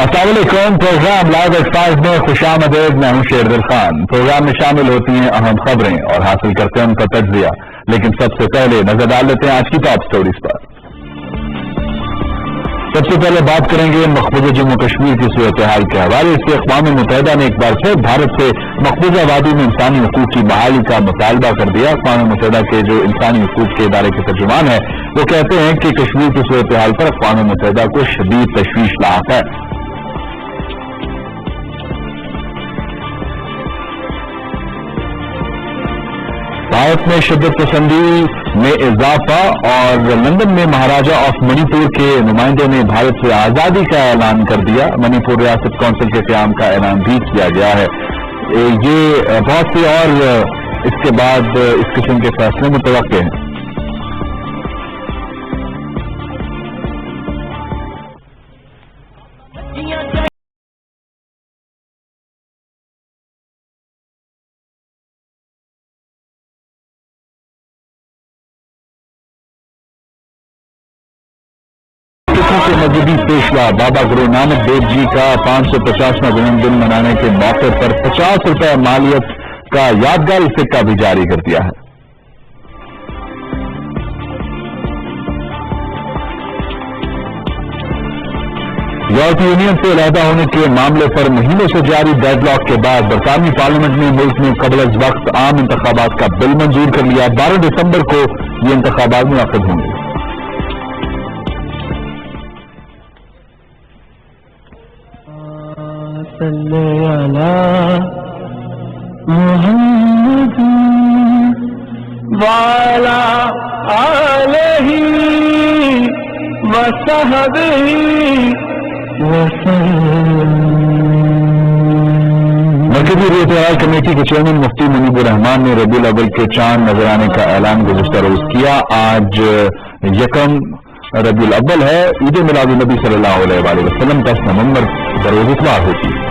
السلام علیکم۔ Programme live at 5 میں خوش آمدید۔ میں ہوں شیردل خان۔ پروگرام میں شامل ہوتی ہیں اہم خبریں اور حاصل کرتے ہیں ان کا تجزیہ، لیکن سب سے پہلے نظر ڈال لیتے ہیں آج کی ٹاپ سٹوریز پر۔ سب سے پہلے بات کریں گے مقبوضہ جموں کشمیر کی صورتحال کے حوالے سے۔ اقوام متحدہ نے ایک بار پھر بھارت سے مقبوضہ وادی میں انسانی حقوق کی بحالی کا مطالبہ کر دیا۔ اقوام متحدہ کے جو انسانی حقوق کے ادارے کے ترجمان ہیں وہ کہتے ہیں کہ کشمیر کی صورتحال پر اقوام متحدہ کو شدید تشویش لاحق ہے۔ بھارت میں شدت پسندی میں اضافہ اور لندن میں مہاراجہ آف منی پور کے نمائندوں نے بھارت سے آزادی کا اعلان کر دیا۔ منی پور ریاست کونسل کے قیام کا اعلان بھی کیا گیا ہے۔ یہ بہت سی اور اس کے بعد اس قسم کے فیصلے متوقع ہیں۔ مذہبی پیشوا بابا گرو نانک دیو جی کا 550واں جنم دن منانے کے موقع پر 50 روپے مالیت کا یادگاری سکہ بھی جاری کر دیا ہے۔ یورپی یونین سے علیحدہ ہونے کے معاملے پر مہینوں سے جاری ڈیڈ لاک کے بعد برطانوی پارلیمنٹ نے ملک میں قبل از وقت عام انتخابات کا بل منظور کر لیا۔ 12 دسمبر کو یہ انتخابات منعقد ہوں گے۔ صلی علی محمد وعلی آلہ وصحبہ وسلم۔ مرکزی ریاستہائے کمیٹی کے چیئرمین مفتی منیب الرحمان نے ربیع الاول کے چاند نظر آنے کا اعلان گزشتہ روز کیا۔ آج یکم ربیع الاول ہے۔ عید میلاد النبی صلی اللہ علیہ وآلہ وسلم 10 نومبر بروز اتوار ہوتی ہے۔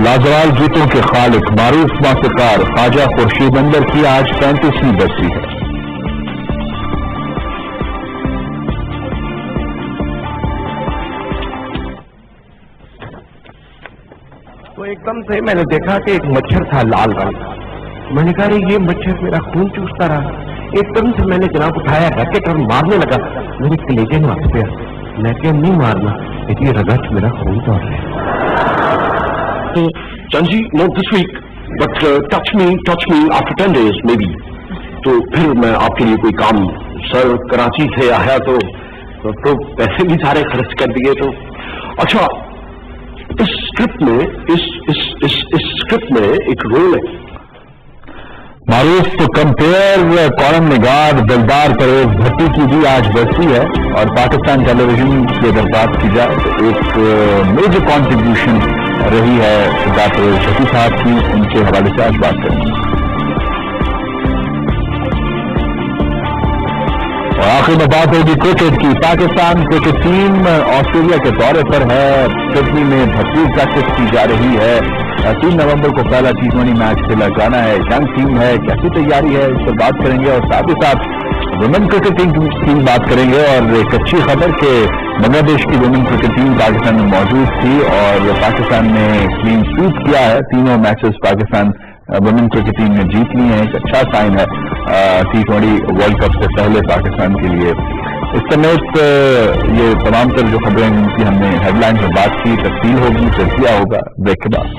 لازوال جوتوں کے خالق معروف موسیقار خواجہ خورشید اندر کی آج 35ویں برسی ہے۔ تو ایک دم سے میں نے دیکھا کہ ایک مچھر تھا لال رنگ کا۔ میں نے کہا یہ مچھر میرا خون چوستا رہا۔ ایک دم سے میں نے جناب اٹھایا ریکٹ اور مارنے لگا، میرے کلیجے میں ہنس گیا۔ میں کہ نہیں مارنا، یہ رگچ میرا خون توڑ رہا ہے۔ چند جی not this week but touch me after 10 days maybe. تو پھر میں آپ کے لیے کوئی کام، سر کراچی سے آیا تو پیسے بھی سارے خرچ کر دیے۔ تو اچھا اس اسکرپٹ میں ایک رول ہے۔ معروف کمپیئر کالم نگار دلدار پرویز بھٹی کی بھی آج برسی ہے، اور پاکستان ٹیلی ویژن کی اگر بات کی جائے تو ایک میجر کانٹریبیوشن رہی ہے سردار پرویز بھٹی صاحب کی، ان کے حوالے سے آج بات کریں گے۔ اور آخر میں بات ہوگی کرکٹ کی۔ پاکستان کرکٹ ٹیم آسٹریلیا کے دورے پر ہے۔ سڈنی میں بھرپور پریکٹس کی جا رہی ہے۔ 3 نومبر کو پہلا T20 میچ کھیلا جانا ہے۔ ینگ ٹیم ہے، کیسی تیاری ہے، اس پر بات کریں گے، اور ساتھ ہی ساتھ ویمن کرکٹ ٹیم بات کریں گے۔ اور ایک اچھی خبر کہ بنگلہ دیش کی ویمن کرکٹ ٹیم پاکستان میں موجود تھی اور پاکستان نے کلین سویپ کیا ہے۔ تینوں matches Pakistan women cricket team نے جیت لی ہیں۔ ایک اچھا سائن ہے T20 ورلڈ کپ سے پہلے پاکستان کے لیے۔ اس سمیت یہ تمام تر جو خبریں ان کی ہم نے ہیڈ لائن میں بات کی، تفصیل ہوگی، تجزیہ ہوگا بریک کے بعد۔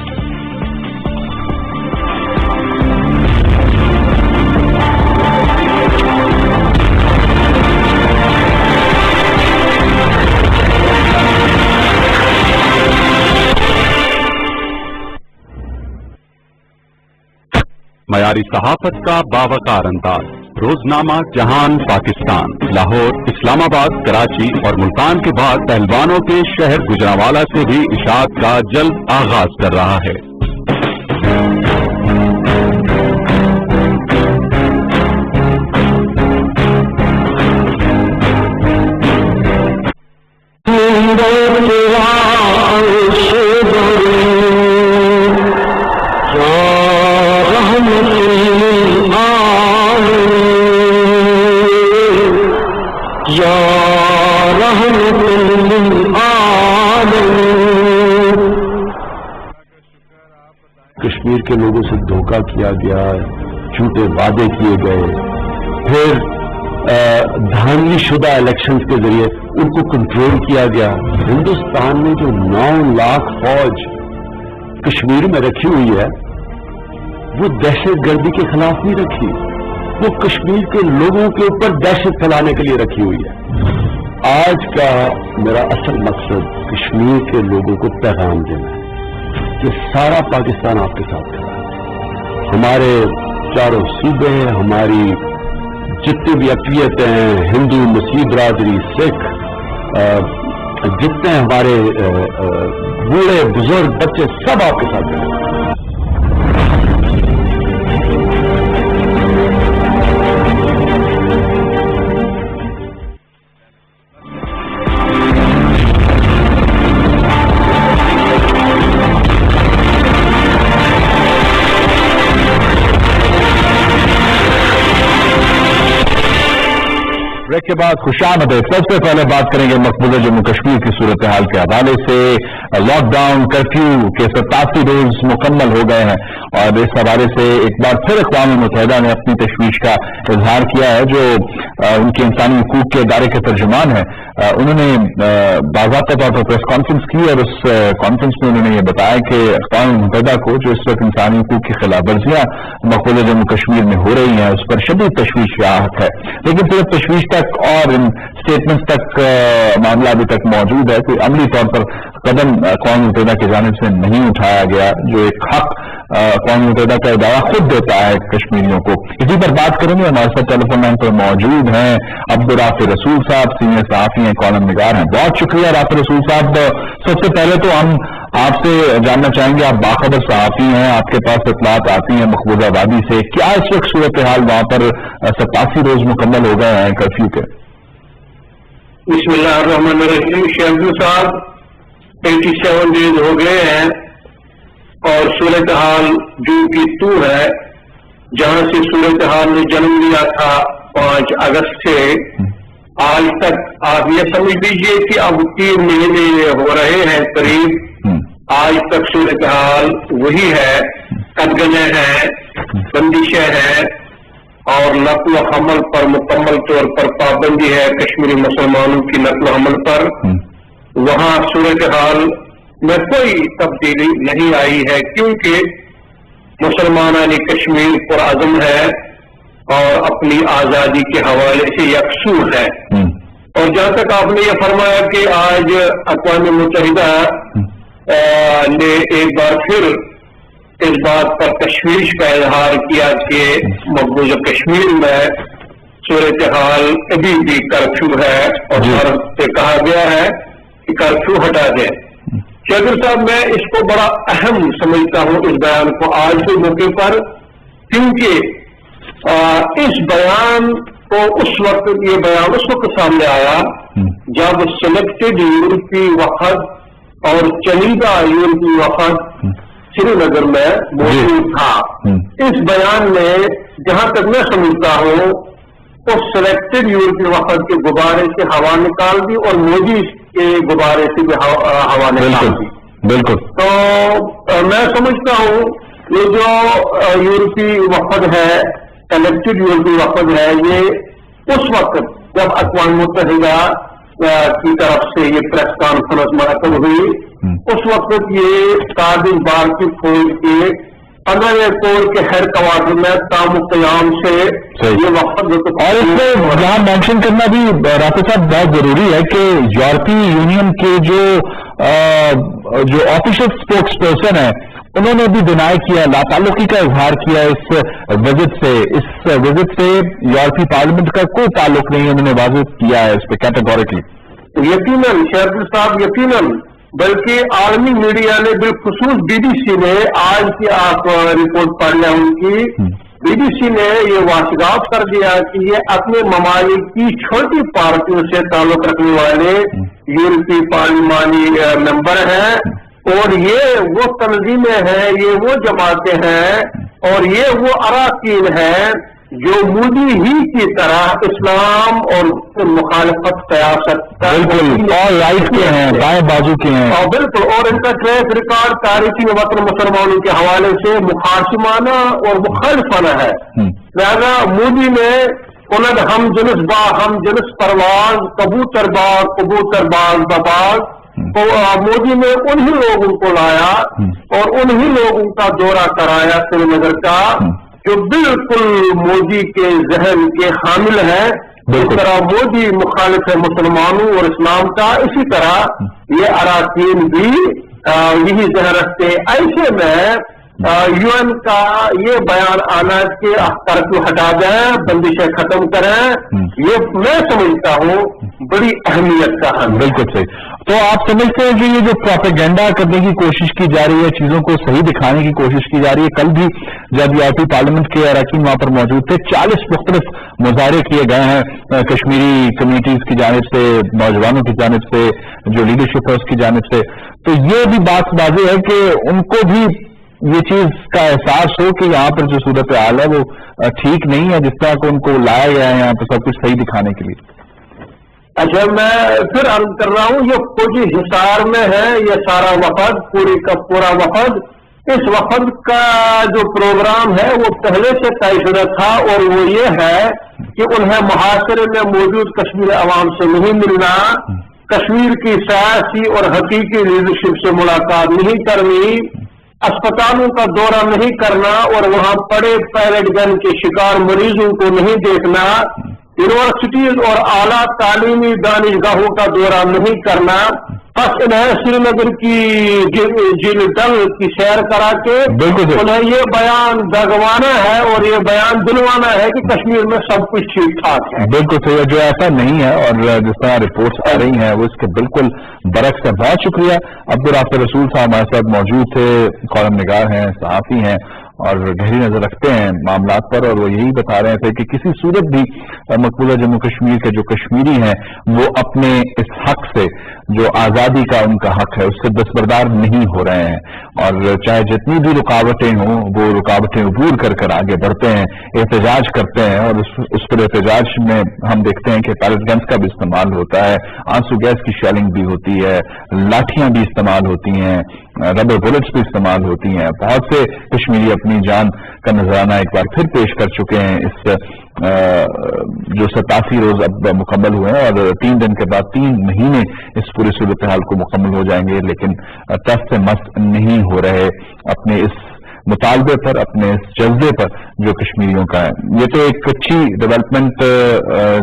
معیاری صحافت کا باوقار انداز، روزنامہ جہان پاکستان، لاہور، اسلام آباد، کراچی اور ملتان کے بعد پہلوانوں کے شہر گجرانوالہ سے بھی اشاعت کا جلد آغاز کر رہا ہے۔ رحمت رحمة للعالمين. کشمیر کے لوگوں سے دھوکہ کیا گیا، جھوٹے وعدے کیے گئے، پھر دھاندلی شدہ الیکشنز کے ذریعے ان کو کنٹرول کیا گیا. ہندوستان نے جو 9 لاکھ فوج کشمیر میں رکھی ہوئی ہے وہ دہشت گردی کے خلاف نہیں رکھی، وہ کشمیر کے لوگوں کے اوپر دہشت پھیلانے کے لیے رکھی ہوئی ہے. آج کا میرا اصل مقصد کشمیر کے لوگوں کو پیغام دینا ہے کہ سارا پاکستان آپ کے ساتھ کھڑا ہے. ہمارے چاروں صوبے ہیں، ہماری جتنی بھی اقلیتیں ہیں، ہندو، مسیح برادری، سکھ، جتنے ہمارے بوڑھے بزرگ بچے سب آپ کے ساتھ ہیں. بریک کے بعد خوشامدید. سب سے پہلے بات کریں گے مقبوضہ جموں کشمیر کی صورتحال کے حوالے سے. لاک ڈاؤن کرفیو کے 87 روز مکمل ہو گئے ہیں اور اس حوالے سے ایک بار پھر اقوام متحدہ نے اپنی تشویش کا اظہار کیا ہے. جو ان کے انسانی حقوق کے ادارے کے ترجمان ہیں انہوں نے باضابطہ طور پر پریس کانفرنس کی اور اس کانفرنس میں انہوں نے یہ بتایا کہ اقوام متحدہ کو جو اس وقت انسانی حقوق کی خلاف ورزیاں مقبوضہ جموں کشمیر میں ہو رہی ہیں اس پر شدید تشویش راحت ہے. لیکن صرف تشویش تک اور ان اسٹیٹمنٹس تک معاملہ ابھی تک موجود ہے. کوئی عملی طور پر قدم اقوام متحدہ کی جانب سے نہیں اٹھایا گیا جو ایک حق اقوام متحدہ کا ادارہ خود دیتا ہے کشمیریوں کو. اسی پر بات کریں گے. ہمارے ساتھ ٹیلی فون لائن پر موجود ہیں عبدالرافع رسول صاحب، سینئر صحافی ہیں، کالم نگار ہیں. بہت شکریہ رافع رسول صاحب. سب سے پہلے تو ہم آپ سے جاننا چاہیں گے، آپ باخبر صحافی ہیں، آپ کے پاس اطلاعات آتی ہیں مقبوضہ وادی سے، کیا اس وقت صورتحال وہاں پر 87 روز مکمل ہو گئے ہیں کرفیو کے؟ بسم اللہ الرحمن الرحیم. شہزو صاحب 87 ڈیز ہو گئے ہیں اور صورتحال جو کی تو ہے جہاں سے صورتحال نے جنم لیا تھا 5 اگست سے آج تک آپ یہ سمجھ لیجیے کہ اب 3 مہینے ہو رہے ہیں قریب. آج تک صورتحال وہی ہے، قدغنیں ہیں، بندشیں ہیں اور نقل و حمل پر مکمل طور پر پابندی ہے کشمیری مسلمانوں کی نقل و حمل پر. وہاں صورتحال میں کوئی تبدیلی نہیں آئی ہے کیونکہ مسلمانان کشمیر پرعزم ہے اور اپنی آزادی کے حوالے سے یکسو ہے. اور جہاں تک آپ نے یہ فرمایا کہ آج اقوام متحدہ نے ایک بار پھر اس بات پر تشویش کا اظہار کیا کہ مقبوضہ کشمیر میں صورتحال ابھی بھی کرفیو ہے اور بھارت سے کہا گیا ہے کہ کرفیو ہٹا دیں. شہزاد صاحب میں اس کو بڑا اہم سمجھتا ہوں اس بیان کو آج کے موقع پر، کیونکہ اس بیان کو اس وقت سامنے آیا جب سلیکٹڈ یورپی وفد اور چنیدہ یورپی وفد سری نگر میں موجود تھا. اس بیان میں جہاں تک میں سمجھتا ہوں اس سلیکٹڈ یورپی وفد کے غبارے سے ہوا نکال دی اور مودی کے غبارے سے بھی ہوا نکال دی. بالکل. تو میں سمجھتا ہوں یہ جو یورپی وفد ہے، سلیکٹڈ یورپی وفد ہے، یہ اس وقت جب اقوام متحدہ کی طرف سے یہ پریس کانفرنس منعقد ہوئی اس وقت یہ قابل بھارتی فوج کے 15 کور کے ہیڈ کوارٹر میں تام قیام سے یہ وفد. اور اس میں یہاں مینشن کرنا بھی رافع صاحب بہت ضروری ہے کہ یورپی یونین کے جو آفیشل اسپوکس پرسن ہے انہوں نے بھی ڈینائی کیا، لاتعلقی کا اظہار کیا اس وزٹ سے. اس وزٹ سے یورپی پارلیمنٹ کا کوئی تعلق نہیں، انہوں نے واضح کیا ہے اس پہ کیٹیگوریکلی. یقیناً شہزاد صاحب، یقیناً، بلکہ عالمی میڈیا نے بالخصوص BBC نے آج کی آپ رپورٹ پڑھ لیں ان کی، BBC نے یہ واضح کر دیا کہ یہ اپنے ممالک کی چھوٹی پارٹیوں سے تعلق رکھنے والے یورپی پارلیمانی ممبر ہیں اور یہ وہ تنظیمیں ہیں، یہ وہ جماعتیں ہیں اور یہ وہ اراکین ہیں جو مودی ہی کی طرح اسلام اور مخالفت قیاست بالکل اور رائٹ کے ہیں، بائیں بازو کے ہیں، اور بالکل، اور ان کا ٹریک ریکارڈ تاریخی وطن مسلمانوں کے حوالے سے مخاصمانہ اور مخالفانہ ہے. لہذا مودی نے کند ہم جنس با ہم جنس پرواز کبوتر باز بباز، تو مودی نے انہی لوگوں کو لایا اور انہی لوگوں کا دورہ کرایا سری نگر کا جو بالکل مودی کے ذہن کے حامل ہیں. اس طرح مودی مخالف ہے مسلمانوں اور اسلام کا، اسی طرح یہ اراکین بھی یہی ذہن رکھتے. ایسے میں یو این کا یہ بیان آنا کہ کرفیو ہٹا دیں، بندشیں ختم کریں، یہ میں سمجھتا ہوں بڑی اہمیت کا ہے. بالکل صحیح. تو آپ سمجھتے ہیں کہ یہ جو پروپیگنڈا کرنے کی کوشش کی جا رہی ہے، چیزوں کو صحیح دکھانے کی کوشش کی جا رہی ہے، کل بھی جب یورپی پارلیمنٹ کے اراکین وہاں پر موجود تھے، 40 مختلف مظاہرے کیے گئے ہیں کشمیری کمیونٹیز کی جانب سے، نوجوانوں کی جانب سے، جو لیڈرشپ ہے اس کی جانب سے. تو یہ بھی بات واضح ہے کہ ان کو بھی یہ چیز کا احساس ہو کہ یہاں پر جو صورتحال ہے وہ ٹھیک نہیں ہے، جس طرح کو ان کو لایا گیا ہے یہاں پہ سب کچھ صحیح دکھانے کے لیے. اچھا، میں پھر عرض کر رہا ہوں، یہ فوجی حصار میں ہے یہ سارا وفد، پوری کا پورا وفد. اس وفد کا جو پروگرام ہے وہ پہلے سے طے شدہ تھا، اور وہ یہ ہے کہ انہیں محاصرے میں موجود کشمیر عوام سے نہیں ملنا، کشمیر کی سیاسی اور حقیقی لیڈرشپ سے ملاقات نہیں کرنی، اسپتالوں کا دورہ نہیں کرنا، اور وہاں پڑے پیرٹ گن کے شکار مریضوں کو نہیں دیکھنا، یونیورسٹیز اور اعلیٰ تعلیمی دانشگاہوں کا دورہ نہیں کرنا. بس انہیں سری نگر کی جیل ڈل کی سیر کرا کے انہیں یہ بیان دگوانا ہے اور یہ بیان دلوانا ہے کہ کشمیر میں سب کچھ ٹھیک ٹھاک ہے. بالکل صحیح ہے، جو ایسا نہیں ہے اور جس طرح رپورٹس آ رہی ہیں وہ اس کے بالکل برعکس ہے. بہت شکریہ. عبدالرافع رسول صاحب ہمارے ساتھ موجود تھے، کالم نگار ہیں، صحافی ہیں اور گہری نظر رکھتے ہیں معاملات پر، اور وہ یہی بتا رہے تھے کہ کسی صورت بھی مقبوضہ جموں کشمیر کے جو کشمیری ہیں وہ اپنے اس حق سے، جو آزادی کا ان کا حق ہے، اس سے دستبردار نہیں ہو رہے ہیں، اور چاہے جتنی بھی رکاوٹیں ہوں وہ رکاوٹیں عبور کر کر آگے بڑھتے ہیں، احتجاج کرتے ہیں، اور اس پر احتجاج میں ہم دیکھتے ہیں کہ پیلٹ گنز کا بھی استعمال ہوتا ہے، آنسو گیس کی شیلنگ بھی ہوتی ہے، لاٹھیاں بھی استعمال ہوتی ہیں، ربر بلٹس بھی استعمال ہوتی ہیں. بہت سے کشمیری اپنی جان کا نذرانہ ایک بار پھر پیش کر چکے ہیں. اس جو 87 روز اب مکمل ہوئے ہیں اور 3 دن کے بعد 3 مہینے اس پوری صورتحال کو مکمل ہو جائیں گے، لیکن ٹس سے مست نہیں ہو رہے اپنے اس مطالبے پر، اپنے اس جذبے پر جو کشمیریوں کا ہے. یہ تو ایک اچھی ڈیولپمنٹ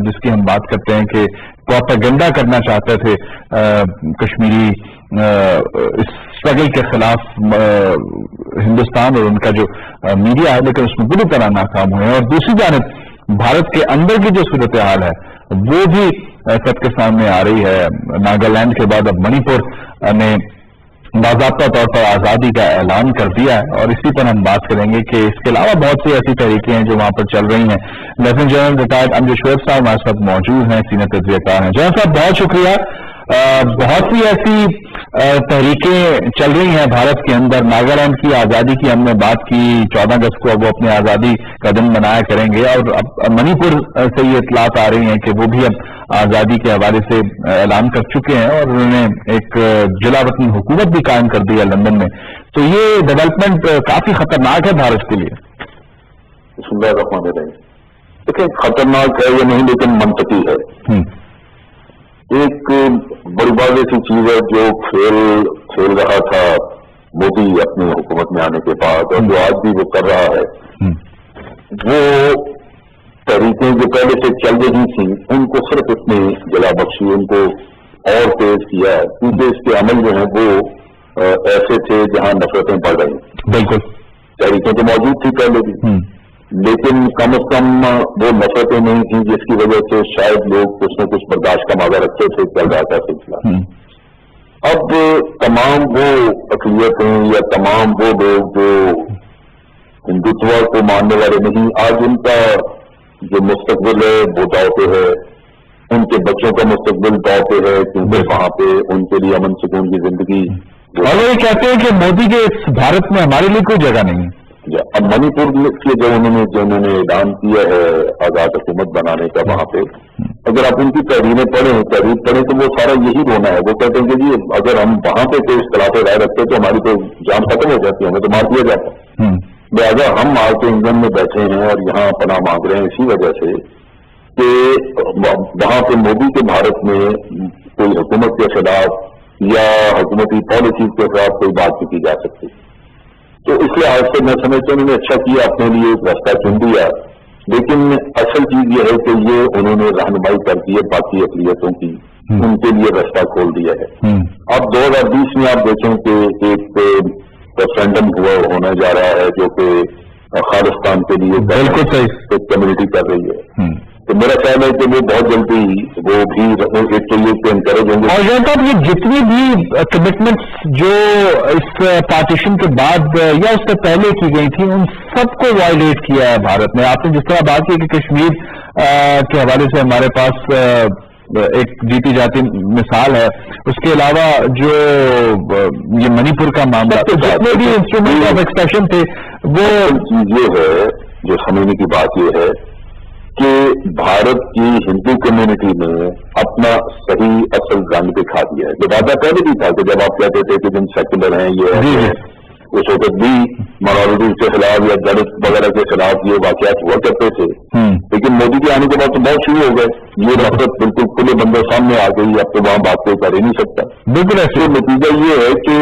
جس کی ہم بات کرتے ہیں کہ پروپیگنڈا کرنا چاہتے تھے کشمیری اس اسٹرگل کے خلاف ہندوستان اور ان کا جو میڈیا ہے، لیکن اس میں بری طرح ناکام ہوئے ہیں. اور دوسری جانب بھارت کے اندر کی جو صورتحال ہے وہ بھی سب کے سامنے آ رہی ہے. ناگالینڈ کے بعد اب منی پور نے باضابطہ طور پر آزادی کا اعلان کر دیا ہے، اور اسی پر ہم بات کریں گے کہ اس کے علاوہ بہت سی ایسی تحریکیں ہیں جو وہاں پر چل رہی ہیں. لیفٹیننٹ جنرل ریٹائرڈ امجد شعیب صاحب ہمارے ساتھ موجود ہیں، سینئر تجزیہ کار ہیں. جنرل صاحب بہت شکریہ. بہت سی ایسی تحریکیں چل رہی ہیں بھارت کے اندر. ناگالینڈ کی آزادی کی ہم نے بات کی، 14 اگست کو اب وہ اپنی آزادی کا دن منایا کریں گے، اور اب منی پور سے یہ اطلاعات آ رہی ہیں کہ وہ بھی اب آزادی کے حوالے سے اعلان کر چکے ہیں، اور انہوں نے ایک جلا وطنی حکومت بھی قائم کر دی ہے لندن میں. تو یہ ڈیولپمنٹ کافی خطرناک ہے بھارت کے لیے. بسم اللہ الرحمن الرحیم. دیکھیں، خطرناک ہے یا نہیں لیکن منطقی ہے. ایک بڑی واضح سی چیز ہے جو کھیل رہا تھا مودی اپنی حکومت میں آنے کے بعد، اور جو آج بھی وہ کر رہا ہے، وہ تحریکیں جو پہلے سے چل رہی تھیں ان کو صرف اتنی جلا بخشی، ان کو اور تیز کیا ہے، کیونکہ اس کے عمل جو ہیں وہ ایسے تھے جہاں نفرتیں بڑھ رہی. بالکل تحریکیں تو موجود تھی پہلے بھی، لیکن کم از کم وہ نفرتیں نہیں تھیں جس کی وجہ سے شاید لوگ کچھ نہ کچھ برداشت کا مادہ رکھتے تھے. چل رہا تھا سلسلہ. اب تمام وہ اقلیتیں یا تمام وہ لوگ جو ہندوتوا کو ماننے والے نہیں، آج ان کا جو مستقبل ہے وہ داؤ پہ ہے، ان کے بچوں کا مستقبل داؤ پہ ہے، کیونکہ وہاں پہ ان کے لیے امن سکون کی زندگی. اور وہ یہ کہتے ہیں کہ مودی کے اس بھارت میں ہمارے لیے کوئی جگہ نہیں ہے. اب منی پور کے جو انہوں نے اعلان کیا ہے آزاد حکومت بنانے کا وہاں پہ، اگر آپ ان کی تحریریں پڑھیں تو وہ سارا یہی رونا ہے. وہ کہتے ہیں کہ جی اگر ہم وہاں پہ کوئی اختلاف رائے رکھتے تو ہماری تو جان ختم ہو جاتی، ہمیں تو مار دیا جاتا. لہٰذا ہم آ کے انگلینڈ میں بیٹھے ہیں اور یہاں پناہ مانگ رہے ہیں اسی وجہ سے کہ وہاں پہ مودی کے بھارت میں کوئی حکومت کے خلاف یا حکومتی پالیسیز کے خلاف کوئی بات نہیں کی جا سکتی. تو اس لحاظ سے میں سمجھتا ہوں انہوں نے اچھا کیا، اپنے لیے ایک راستہ چن دیا. لیکن اصل چیز یہ ہے کہ یہ انہوں نے رہنمائی کر دی ہے باقی اقلیتوں کی، ان کے لیے راستہ کھول دیا ہے. اب 2020 میں آپ دیکھیں کہ ایک ریفرینڈم ہونے جا رہا ہے جو کہ خالصتان کے لیے بالکل صحیح کمیونٹی کر رہی ہے. تو میرا خیال ہے کہ وہ بہت جلدی وہ بھی ایک تو یہ انکریج ہوں گے. اور یہ جتنی بھی کمٹمنٹس جو اس پارٹیشن کے بعد یا اس سے پہلے کی گئی تھی ان سب کو وائلیٹ کیا ہے بھارت نے. آپ نے جس طرح بات کی کہ کشمیر کے حوالے سے ہمارے پاس ایک جیتی جاتی مثال ہے، اس کے علاوہ جو یہ منی پور کا معاملہ جتنے بھی انسٹرومنٹ آف ایکسپریشن تھے وہ چیز یہ ہے جو سمجھنے کی بات یہ ہے کہ بھارت کی ہندو کمیونٹی نے اپنا صحیح اصل رنگ دکھا دیا ہے. جو وعدہ پہلے بھی تھا کہ جب آپ کہتے تھے کہ جن سیکولر ہیں یہ ہے، اس وقت بھی مائنورٹیز کے خلاف یا دلت وغیرہ کے خلاف یہ واقعات ہوا کرتے تھے. لیکن مودی کے آنے کے بعد تو بہت شروع ہو گئے. یہ نفرت بالکل کھلے بندے سامنے آ گئی، اب تو وہاں بات کوئی کر ہی نہیں سکتا. بالکل ایسے نتیجہ یہ ہے کہ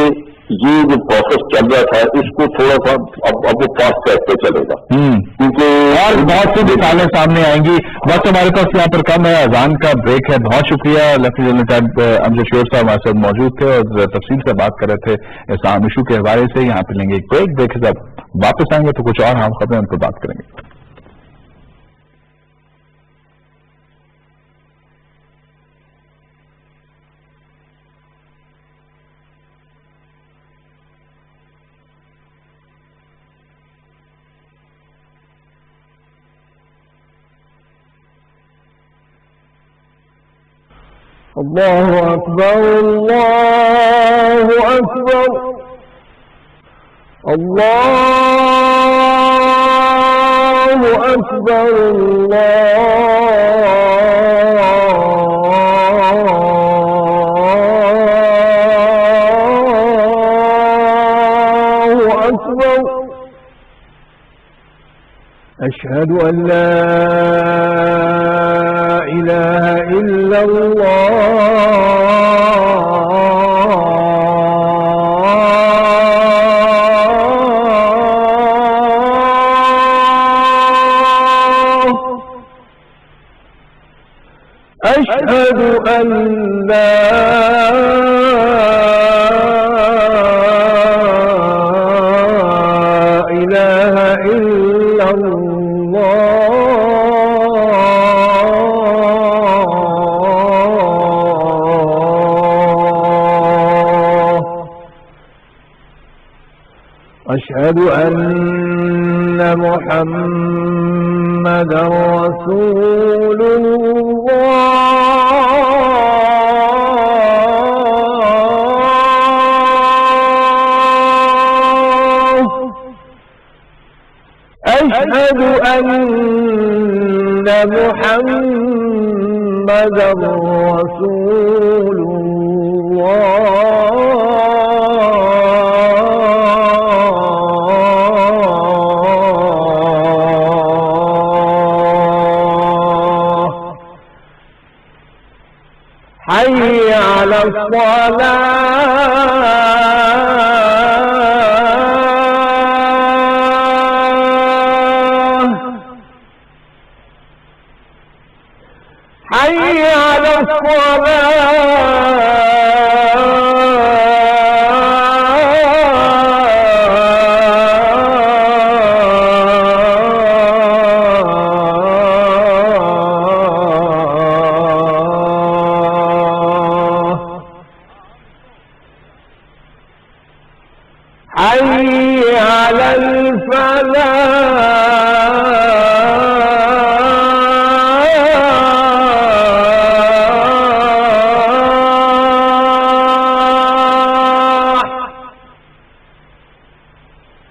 یہ جو پروسیس چل رہا تھا اس کو تھوڑا سا اب وہ فاسٹ ٹریک پہ چلے گا، کیونکہ اور بہت سی مثالیں سامنے آئیں گی. وقت ہمارے پاس یہاں پر کم ہے، اذان کا بریک ہے. بہت شکریہ لیفٹیننٹ جنرل امجد شور صاحب ہمارے ساتھ موجود تھے اور تفصیل سے بات کر رہے تھے اس عام ایشو کے حوالے سے. یہاں پہ لیں گے ایک بریک، دیکھیں جب واپس آئیں گے تو کچھ اور ہم خبریں ان پر بات کریں گے. اللہ اکبر اللہ اکبر اللہ اکبر اللہ اکبر اشہد ان لا الہ الا أشهد أن لا إله إلا الله أشهد أن محمدا رسول أشهد أن محمدا رسول الله حي على الصلاة حي على الصلاة حي على الفلاح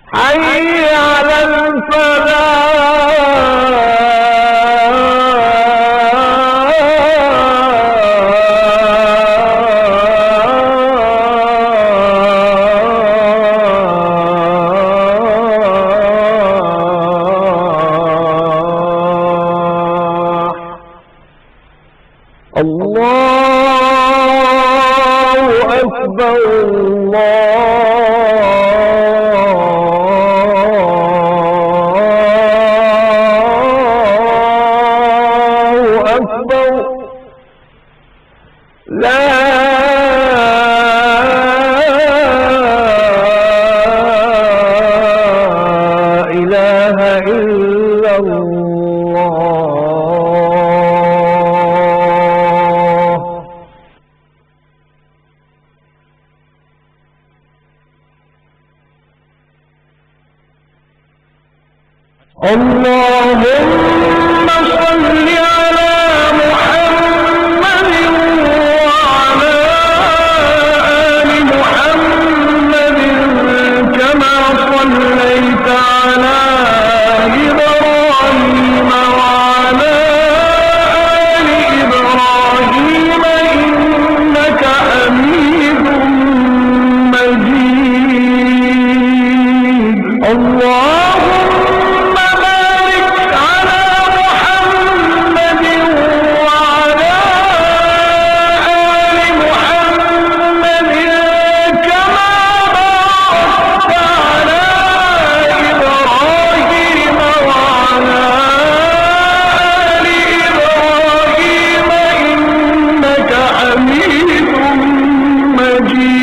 حي على أكبر الله أكبر لا إله إلا الله اللهم صل على محمد وعلى آل محمد كما صليت على إبراهيم وعلى آل إبراهيم إنك حميد مجيد اللهم بارك على محمد وعلى آل محمد كما باركت على إبراهيم وعلى آل إبراهيم إنك حميد مجيد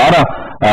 12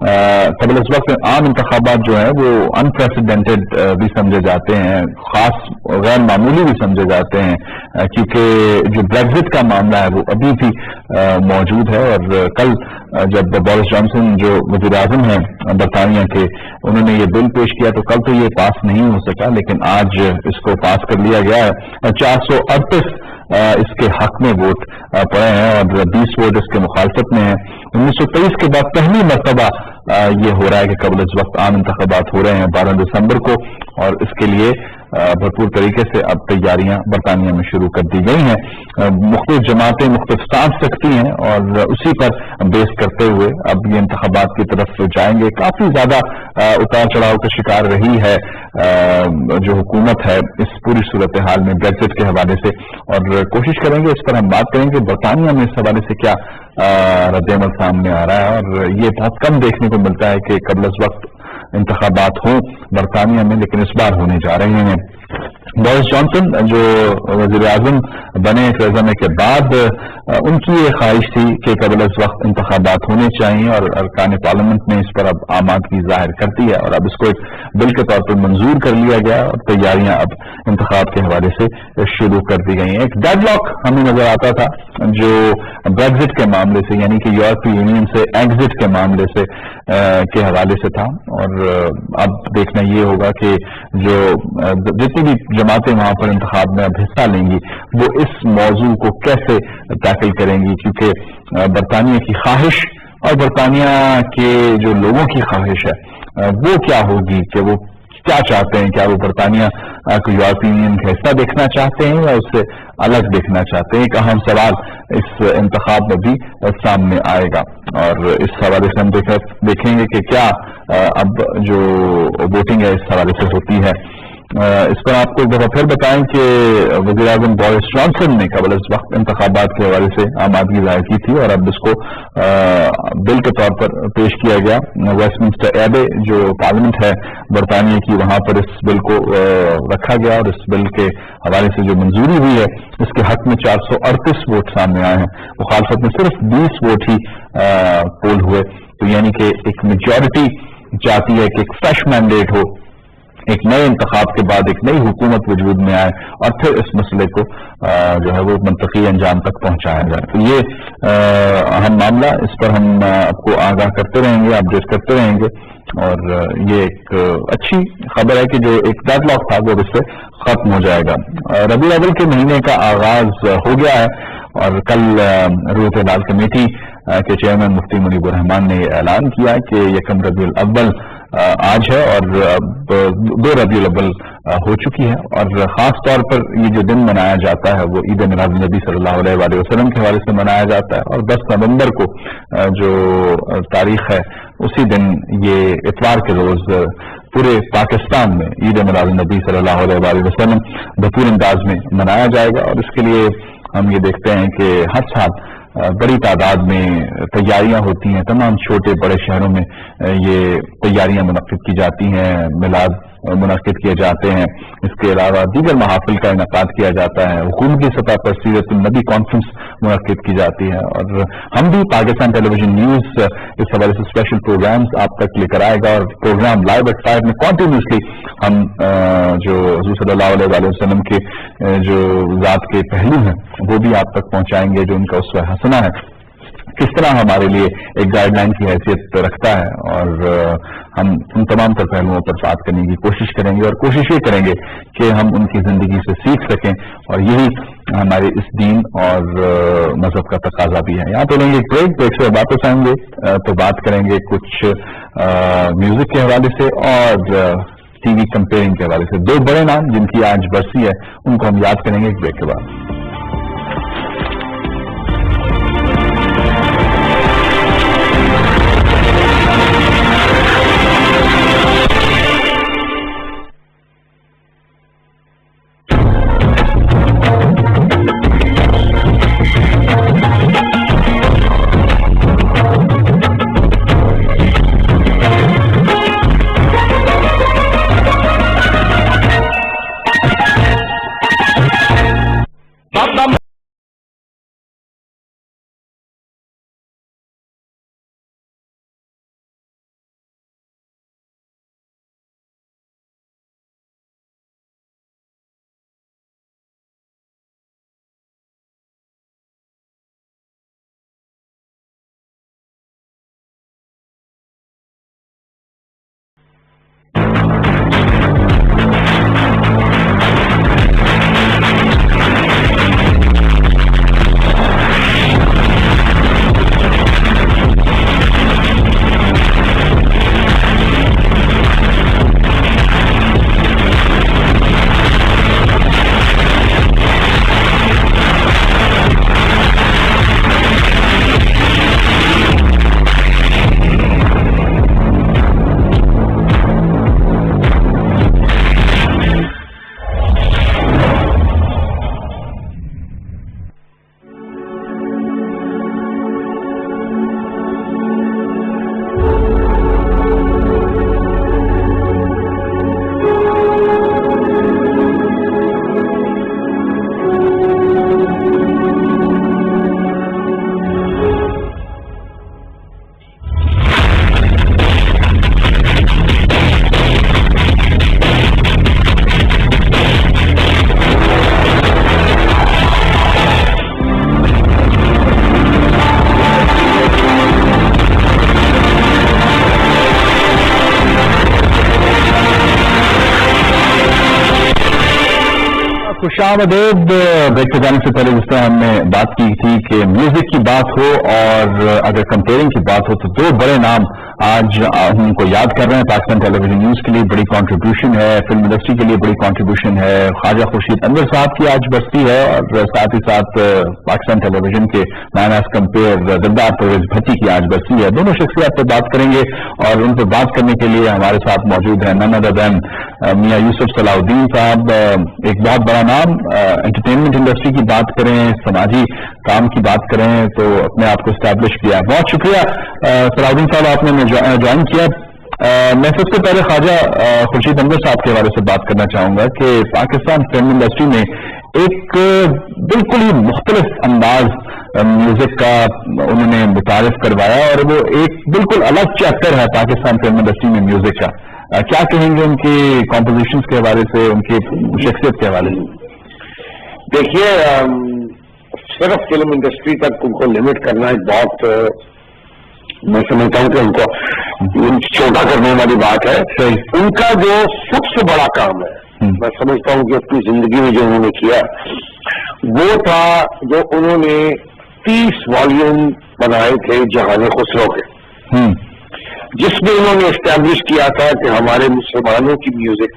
قبل اس وقت عام انتخابات جو ہیں وہ انپریسیڈنٹڈ بھی سمجھے جاتے ہیں, خاص غیر معمولی بھی سمجھے جاتے ہیں, کیونکہ جو بریگزٹ کا معاملہ ہے وہ ابھی بھی موجود ہے. اور کل جب بورس جانسن جو وزیر اعظم ہیں برطانیہ کے, انہوں نے یہ بل پیش کیا تو کل تو یہ پاس نہیں ہو سکا, لیکن آج اس کو پاس کر لیا گیا ہے. 438 اس کے حق میں ووٹ پڑے ہیں اور 20 ووٹ اس کے مخالفت میں ہیں. 1923 کے بعد پہلی مرتبہ یہ ہو رہا ہے کہ قبل از وقت عام انتخابات ہو رہے ہیں 12 دسمبر کو, اور اس کے لیے بھرپور طریقے سے اب تیاریاں برطانیہ میں شروع کر دی گئی ہیں. مختلف جماعتیں مختلف سٹانس رکھتی ہیں اور اسی پر بیس کرتے ہوئے اب یہ انتخابات کی طرف جائیں گے. کافی زیادہ اتار چڑھاؤ کا شکار رہی ہے جو حکومت ہے اس پوری صورتحال میں بریگزٹ کے حوالے سے, اور کوشش کریں گے اس پر ہم بات کریں گے برطانیہ میں اس حوالے سے کیا رد عمل سامنے آ رہا ہے. اور یہ بہت کم دیکھنے کو ملتا ہے کہ قبل از وقت انتخابات ہوں برطانیہ میں, لیکن اس بار ہونے جا رہے ہیں. بورس جانسن جو وزیر اعظم بنے تھریزا مے کے بعد, ان کی یہ خواہش تھی کہ قبل از وقت انتخابات ہونے چاہیے, اور ارکان پارلیمنٹ نے اس پر اب آمادگی ظاہر کر دی ہے اور اب اس کو ایک بل کے طور پر منظور کر لیا گیا اور تیاریاں اب انتخاب کے حوالے سے شروع کر دی گئی ہیں. ایک ڈیڈ لاک ہمیں نظر آتا تھا جو بریگزٹ کے معاملے سے, یعنی کہ یورپی یونین سے ایگزٹ کے معاملے سے کے حوالے سے تھا, اور اب دیکھنا یہ ہوگا کہ جو جتنی بھی جماعتیں وہاں پر انتخاب میں اب حصہ لیں گی وہ اس موضوع کو کیسے ٹیکل کریں گی, کیونکہ برطانیہ کی خواہش اور برطانیہ کے جو لوگوں کی خواہش ہے وہ کیا ہوگی کہ وہ کیا چاہتے ہیں. کیا وہ برطانیہ کو یورپی یونین کا حصہ دیکھنا چاہتے ہیں یا اس سے الگ دیکھنا چاہتے ہیں؟ ایک اہم سوال اس انتخاب میں بھی سامنے آئے گا, اور اس حوالے سے ہم دیکھیں گے کہ کیا اب جو ووٹنگ ہے اس حوالے سے ہوتی ہے. اس پر آپ کو ایک دفعہ پھر بتائیں کہ وزیر اعظم بورس جانسن نے قبل از وقت انتخابات کے حوالے سے آمادگی ظاہر کی تھی, اور اب اس کو بل کے طور پر پیش کیا گیا. ویسٹ منسٹر ایبے جو پارلیمنٹ ہے برطانیہ کی, وہاں پر اس بل کو رکھا گیا, اور اس بل کے حوالے سے جو منظوری ہوئی ہے اس کے حق میں 438 ووٹ سامنے آئے ہیں. مخالفت میں صرف 20 ووٹ ہی پول ہوئے, تو یعنی کہ ایک میجورٹی چاہتی ہے کہ ایک فریش مینڈیٹ ہو, ایک نئے انتخاب کے بعد ایک نئی حکومت وجود میں آئے اور پھر اس مسئلے کو جو ہے وہ منطقی انجام تک پہنچایا جائے. تو یہ اہم معاملہ, اس پر ہم آپ کو آگاہ کرتے رہیں گے, اپڈیٹ کرتے رہیں گے, اور یہ ایک اچھی خبر ہے کہ جو ایک ڈیڈ لاک تھا وہ اس سے ختم ہو جائے گا. ربیع الاول کے مہینے کا آغاز ہو گیا ہے, اور کل روح ہلال کمیٹی کے چیئرمین مفتی منیب الرحمان نے یہ اعلان کیا کہ یکم ربیع الاول آج ہے, اور 2 ربیع الاول ہو چکی ہے, اور خاص طور پر یہ جو دن منایا جاتا ہے وہ عید میلاد النبی صلی اللہ علیہ وآلہ وسلم کے حوالے سے منایا جاتا ہے. اور 10 نومبر کو جو تاریخ ہے اسی دن یہ اتوار کے روز پورے پاکستان میں عید میلاد النبی صلی اللہ علیہ وآلہ وسلم بھرپور انداز میں منایا جائے گا. اور اس کے لیے ہم یہ دیکھتے ہیں کہ ہر سال بڑی تعداد میں تیاریاں ہوتی ہیں, تمام چھوٹے بڑے شہروں میں یہ تیاریاں منعقد کی جاتی ہیں, میلاد منعقد کیے جاتے ہیں. اس کے علاوہ دیگر محافل کا انعقاد کیا جاتا ہے, حکومتی سطح پر سیرت النبی کانفرنس منعقد کی جاتی ہے, اور ہم بھی پاکستان ٹیلی ویژن نیوز اس حوالے سے اسپیشل پروگرامز آپ تک لے کر آئے گا, اور پروگرام لائیو ایٹ 5 میں کنٹینیوسلی ہم جو حضور صلی اللہ علیہ وآلہ وسلم کے جو ذات کے پہلو ہیں وہ بھی آپ تک پہنچائیں گے, جو ان کا اسوہ حسنہ ہے کس طرح ہمارے لیے ایک گائیڈ لائن کی حیثیت رکھتا ہے, اور ہم ان تمام تر پہلوؤں پر بات کرنے کی کوشش کریں گے, اور کوشش یہ کریں گے کہ ہم ان کی زندگی سے سیکھ سکیں, اور یہی ہمارے اس دین اور مذہب کا تقاضا بھی ہے. یہاں پہ لیں گے بریک سے واپس آئیں گے تو بات کریں گے کچھ میوزک کے حوالے سے اور ٹی وی کمپیئرنگ کے حوالے سے. 2 بڑے نام جن کی آج برسی ہے ان کو ہم یاد کریں گے ایک بریک کے بعد. خوش آمدید. بریک پہ جانے سے پہلے جس طرح ہم نے بات کی تھی کہ میوزک کی بات ہو اور اگر کمپیئرنگ کی بات ہو تو دو بڑے نام آج ہم ان کو یاد کر رہے ہیں. پاکستان ٹیلی ویژن نیوز کے لیے بڑی کنٹریبیوشن ہے, فلم انڈسٹری کے لیے بڑی کنٹریبیوشن ہے. خواجہ خورشید انور صاحب کی آج برسی ہے اور ساتھ ہی ساتھ پاکستان ٹیلی ویژن کے مین ایز کمپیئر دلدار پرویز بھٹی کی آج برسی ہے. دونوں شخصیات پر بات کریں گے اور ان پر بات کرنے کے لیے ہمارے ساتھ موجود ہیں نن ادر دین میاں یوسف صلاح الدین صاحب. ایک بہت بڑا نام, انٹرٹینمنٹ انڈسٹری کی بات کریں, سماجی کام کی بات کریں تو اپنے آپ کو اسٹیبلش کیا. بہت شکریہ صلاح الدین صاحب, آپ نے جوائن کیا. میں سب سے پہلے خواجہ خورشید انور صاحب کے حوالے سے بات کرنا چاہوں گا کہ پاکستان فلم انڈسٹری میں ایک بالکل ہی مختلف انداز میوزک کا انہوں نے متعارف کروایا اور وہ ایک بالکل الگ چیپٹر ہے پاکستان فلم انڈسٹری میں میوزک کا. کیا کہیں گے ان کی کمپوزیشنز کے حوالے سے, ان کی شخصیت کے حوالے سے؟ دیکھیے, صرف فلم انڈسٹری تک ان کو لمٹ کرنا ایک بہت, میں سمجھتا ہوں کہ ان کو چھوٹا کرنے والی بات ہے. ان کا جو سب سے بڑا کام ہے, میں سمجھتا ہوں کہ اپنی زندگی میں جو انہوں نے کیا وہ تھا جو انہوں نے 30 والیوم بنائے تھے جہان خسرو کے, جس میں انہوں نے اسٹیبلش کیا تھا کہ ہمارے مسلمانوں کی میوزک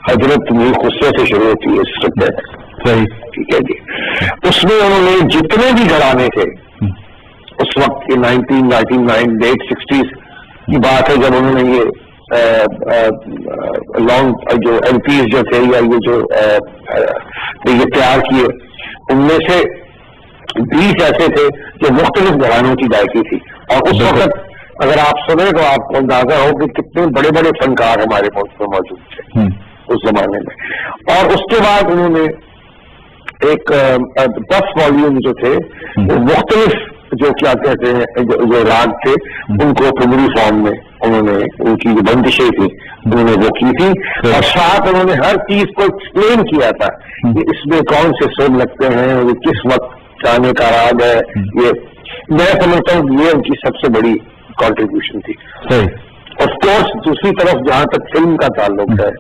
حضرت میر خسرو سے شروع ہوتی ہے. اس سے صحیح, ٹھیک ہے جی. اس میں انہوں نے جتنے بھی گھرانے تھے اس وقت کے 1999 لیٹ 60s کی بات ہے جب انہوں نے یہ لانگ جو ایل پیز جو تھے یا یہ جو یہ تیار کیے, ان میں سے 20 ایسے تھے جو مختلف گھرانوں کی گائیکی تھی. اور اس وقت اگر آپ سنیں تو آپ کو اندازہ ہو کہ کتنے بڑے بڑے فنکار ہمارے ملک میں موجود تھے اس زمانے میں. اور اس کے بعد انہوں نے ایک 10 والیوم جو تھے وہ مختلف جو کیا کہتے ہیں جو راگ تھے ان کو پرمری فارم میں انہوں نے ان کی جو بندشیں تھی انہوں نے وہ کی تھی. اور ساتھ انہوں نے ہر چیز کو ایکسپلین کیا تھا کہ اس میں کون سے سر لگتے ہیں, یہ کس وقت گانے کا راگ ہے. یہ میں سمجھتا ہوں یہ ان کی سب سے بڑی کنٹریبیوشن تھی. آف کورس دوسری طرف جہاں تک فلم کا تعلق ہے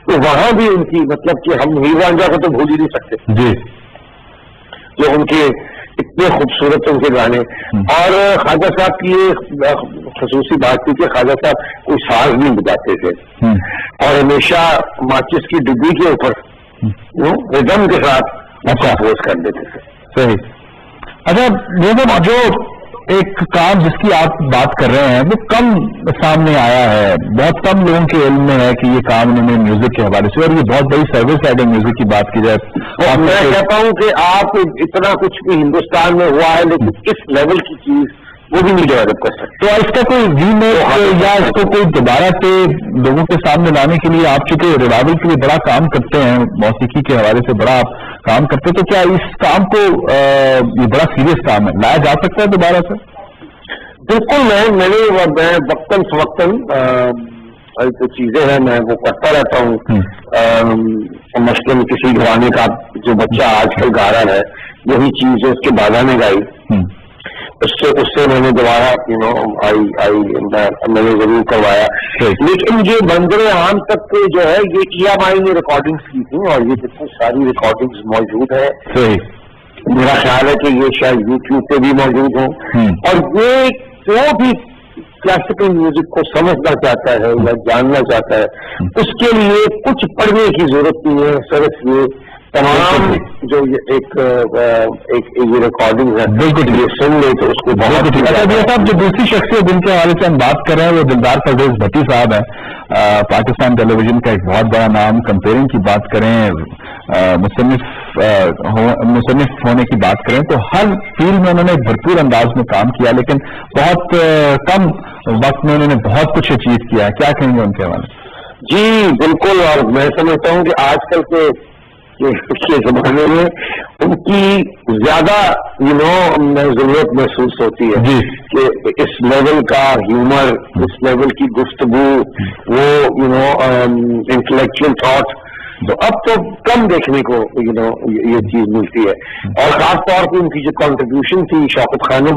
تو وہاں بھی ان کی مطلب کہ ہم ہیر رانجھا کو تو بھول ہی نہیں سکتے جی, جو ان کے اتنے خوبصورت ان کے گانے. اور خواجہ صاحب کی یہ خصوصی بات تھی کہ خواجہ صاحب کوئی ساز نہیں بجاتے تھے اور ہمیشہ ماچس کی ڈبی کے اوپر ریدم کے ساتھ کمپوز کر دیتے تھے. صحیح. اچھا, جو ایک کام جس کی آپ بات کر رہے ہیں وہ کم سامنے آیا ہے, بہت کم لوگوں کے علم میں ہے کہ یہ کام انہوں نے میوزک کے حوالے سے, اور یہ بہت بڑی سروس ہے میوزک کی بات کی جائے. میں کہتا ہوں کہ آپ اتنا کچھ بھی ہندوستان میں ہوا ہے لیکن اس لیول کی چیز وہ بھی نہیں ڈیولپ کر سکتے. تو اس کا کوئی ریمیک یا اس کو کوئی دوبارہ سے لوگوں کے سامنے لانے کے لیے, آپ چونکہ ریوائول کے لیے بڑا کام کرتے ہیں, موسیقی کے حوالے سے بڑا آپ کام کرتے ہیں, تو کیا اس کام کو یہ بڑا سیریس کام ہے, لایا جا سکتا ہے دوبارہ سے؟ بالکل. میں وقتاً فوقتاً جو چیزیں ہیں میں وہ کرتا رہتا ہوں. مثلاً کسی گانے کا جو بچہ آج کل گا رہا ہے وہی چیز اس کے دادا نے گائی, اس سے میں نے دوبارہ میں نے ضرور کروایا. لیکن یہ بندر عام تک کے جو ہے یہ EMI نے ریکارڈنگز کی تھی اور یہ کتنی ساری ریکارڈنگز موجود ہے. میرا خیال ہے کہ یہ شاید YouTube پہ بھی موجود ہوں. اور یہ جو بھی کلاسیکل میوزک کو سمجھنا چاہتا ہے یا جاننا چاہتا ہے اس کے لیے کچھ پڑھنے کی ضرورت نہیں ہے, صرف یہ تمام جو ایک یہ ریکارڈنگ ہے بالکل یہ سن لے تو اس کو بہت. صاحب جو دوسری شخصیت جن کے حوالے سے ہم بات کر رہے ہیں وہ دلدار پرویز بھٹی صاحب ہیں, پاکستان ٹیلی ویژن کا ایک بہت بڑا نام. کمپیئرنگ کی بات کریں, مصنف ہونے کی بات کریں تو ہر فیلڈ میں انہوں نے بھرپور انداز میں کام کیا, لیکن بہت کم وقت میں انہوں نے بہت کچھ اچیو کیا. کیا کہیں گے ان کے حوالے؟ جی بالکل. اور میں سمجھتا ہوں کہ آج کل کے زمانے میں ان کی زیادہ ضرورت محسوس ہوتی ہے کہ اس لیول کا ہیومر, اس لیول کی گفتگو, وہ انٹلیکچوئل تھاٹ تو اب تو کم دیکھنے کو یہ چیز ملتی ہے. اور خاص طور پہ ان کی جو کنٹریبیوشن تھی شوکت خانم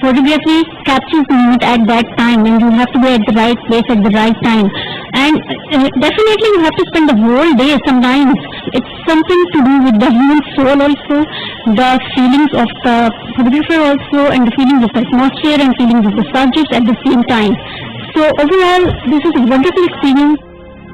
Photography captures the moment at that time and you have to be at the right place at the right time and definitely you have to spend the whole day. Sometimes it's something to do with the human soul also, the feelings of the photographer also and the feelings of the atmosphere and feelings of the subject at the same time. So overall this is a wonderful experience.